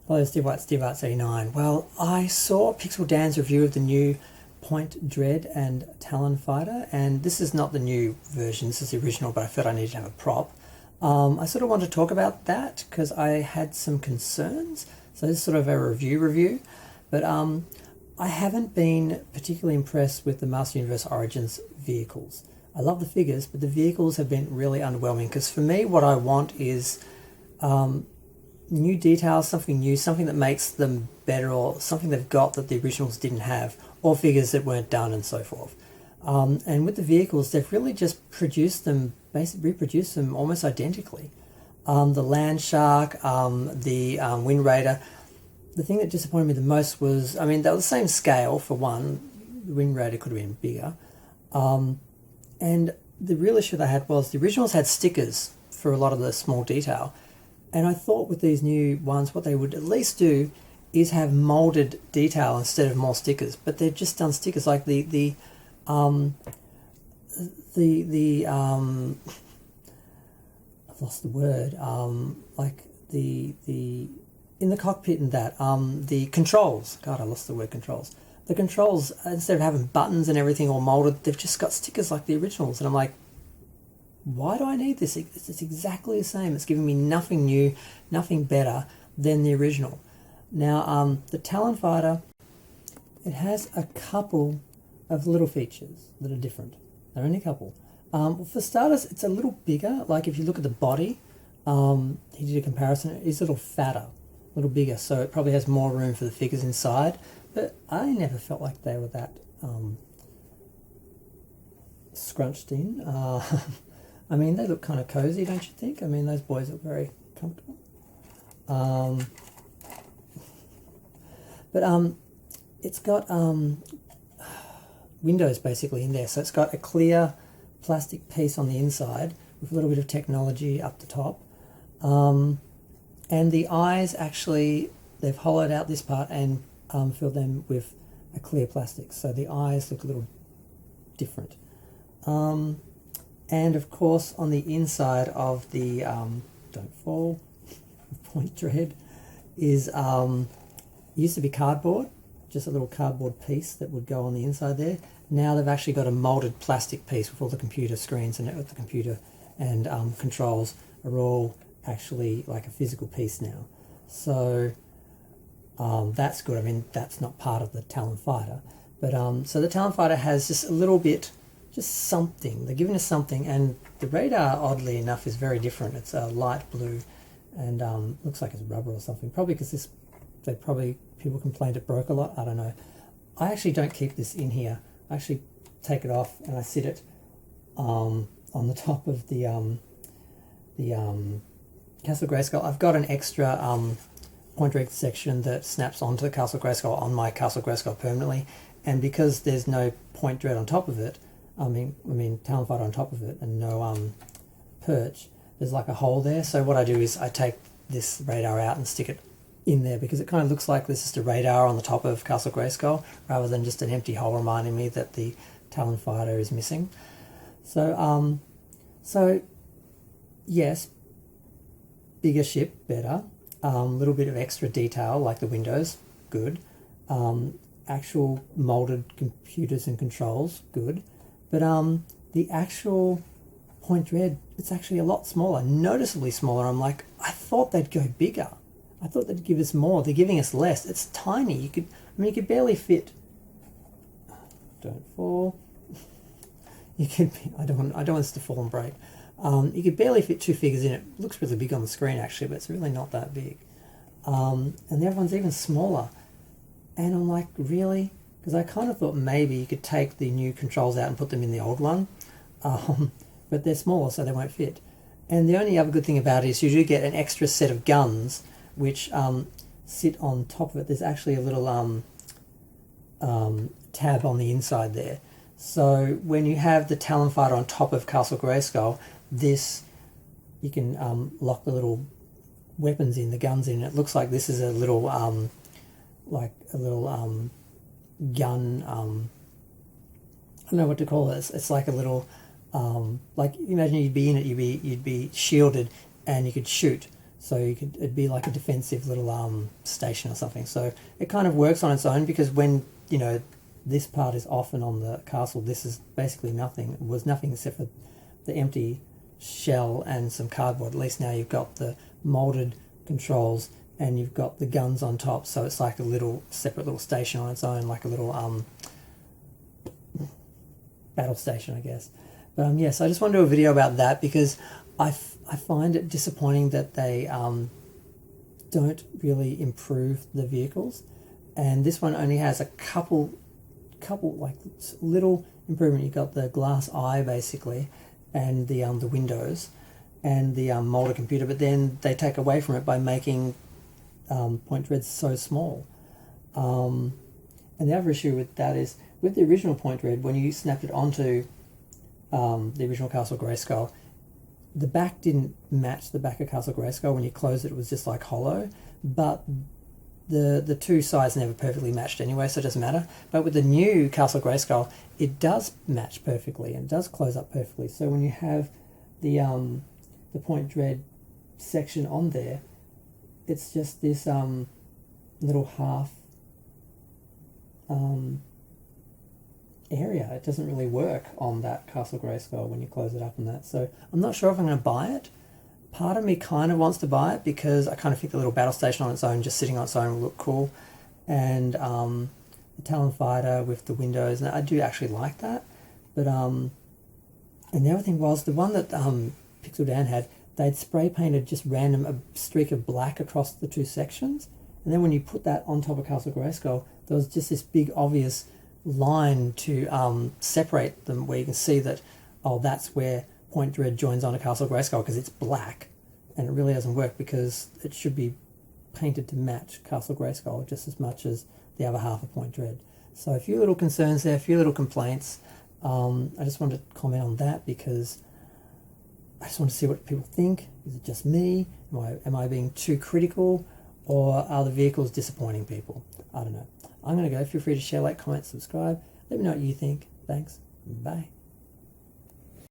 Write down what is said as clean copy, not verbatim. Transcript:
Hello, Steve White, Steve Arts 89. Well, I saw Pixel Dan's review of the new Point Dread and Talon Fighter, and this is not the new version, this is the original, but I felt I needed to have a prop. I sort of want to talk about that because I had some concerns. So this is sort of a review, but I haven't been particularly impressed with the Master Universe Origins vehicles. I love the figures, but the vehicles have been really underwhelming because for me what I want is new details, something new, something that makes them better, or something they've got that the originals didn't have, or figures that weren't done and so forth. And with the vehicles, they've really just produced them, basically reproduced them almost identically. The Land Shark, the Wind Raider. The thing that disappointed me the most was, I mean, they were the same scale for one. The Wind Raider could have been bigger. And the real issue they had was the originals had stickers for a lot of the small detail. And I thought with these new ones, what they would at least do is have molded detail instead of more stickers. But they've just done stickers like the I've lost the word. Like the in the cockpit and that the controls. God, I lost the word controls. The controls, instead of having buttons and everything all molded, they've just got stickers like the originals. And I'm like, why do I need this? It's exactly the same. It's giving me nothing new, nothing better than the original. Now, the Talon Fighter, it has a couple of little features that are different. They're only a couple. For starters, it's a little bigger. Like if you look at the body, he did a comparison. It's a little fatter, a little bigger. So it probably has more room for the figures inside. But I never felt like they were that scrunched in. I mean, they look kind of cozy, don't you think? I mean, those boys look very comfortable. It's got windows basically in there. So it's got a clear plastic piece on the inside with a little bit of technology up the top. And the eyes actually, they've hollowed out this part and filled them with a clear plastic. So the eyes look a little different. And of course, on the inside of the don't fall Point Dread is used to be cardboard, just a little cardboard piece that would go on the inside there. Now they've actually got a molded plastic piece with all the computer screens and the computer and controls are all actually like a physical piece now. So that's good. I mean, that's not part of the Talon Fighter, but so the Talon Fighter has just a little bit. Just something. They're giving us something, and the radar, oddly enough, is very different. It's a light blue, and looks like it's rubber or something. Probably because people complained it broke a lot. I don't know. I actually don't keep this in here. I actually take it off and I sit it on the top of the Castle Grayskull. I've got an extra Point Dread section that snaps onto the Castle Grayskull on my Castle Grayskull permanently, and because there's no Point Dread on top of it. I mean Talon Fighter on top of it and no perch, there's like a hole there. So what I do is I take this radar out and stick it in there because it kind of looks like there's just a radar on the top of Castle Grayskull rather than just an empty hole reminding me that the Talon Fighter is missing. So so yes, bigger ship, better. Little bit of extra detail like the windows, good. Actual molded computers and controls, good. But the actual Point Dread, it's actually a lot smaller, noticeably smaller. I'm like, I thought they'd go bigger. I thought they'd give us more. They're giving us less. It's tiny. You could barely fit. Don't fall. You could. I don't want this to fall and break. You could barely fit two figures in it. It looks really big on the screen actually, but it's really not that big. And the other one's even smaller. And I'm like, really? Because I kind of thought maybe you could take the new controls out and put them in the old one. But they're smaller, so they won't fit. And the only other good thing about it is you do get an extra set of guns which sit on top of it. There's actually a little tab on the inside there. So when you have the Talon Fighter on top of Castle Grayskull, you can lock the little weapons in, the guns in. It looks like this is a little gun, I don't know what to call it. It's like a little like imagine you'd be in it, you'd be shielded and you could shoot So it'd be like a defensive little station or something. So it kind of works on its own, because when, you know, this part is off and on the castle, this is basically nothing. It was nothing except for the empty shell and some cardboard. At least now you've got the molded controls and you've got the guns on top, so it's like a little separate little station on its own, like a little battle station, I guess. But yes, I just want to do a video about that, because I find it disappointing that they don't really improve the vehicles, and this one only has a couple like little improvement. You got the glass eye basically, and the windows, and the molded computer, but then they take away from it by making point dreads so small. And the other issue with that is, with the original point dread, when you snapped it onto the original Castle Grayskull, the back didn't match the back of Castle Grayskull. When you closed it, it was just like hollow, but the two sides never perfectly matched anyway, so it doesn't matter. But with the new Castle Grayskull, it does match perfectly and it does close up perfectly. So when you have the point dread section on there, it's just this little half area. It doesn't really work on that Castle Grayskull when you close it up and that. So I'm not sure if I'm going to buy it. Part of me kind of wants to buy it, because I kind of think the little battle station on its own, just sitting on its own, will look cool. And the Talon Fighter with the windows, and I do actually like that. But and the other thing was, the one that Pixel Dan had, they'd spray painted just random a streak of black across the two sections, and then when you put that on top of Castle Grayskull, there was just this big obvious line to separate them, where you can see that, oh, that's where point dread joins onto Castle Grayskull, because it's black, and it really doesn't work, because it should be painted to match Castle Grayskull just as much as the other half of point dread. So a few little concerns there, a few little complaints. I just wanted to comment on that, because I just want to see what people think. Is it just me? Am I being too critical, or are the vehicles disappointing people? I don't know. I'm going to go. Feel free to share, like, comment, subscribe. Let me know what you think. Thanks. Bye.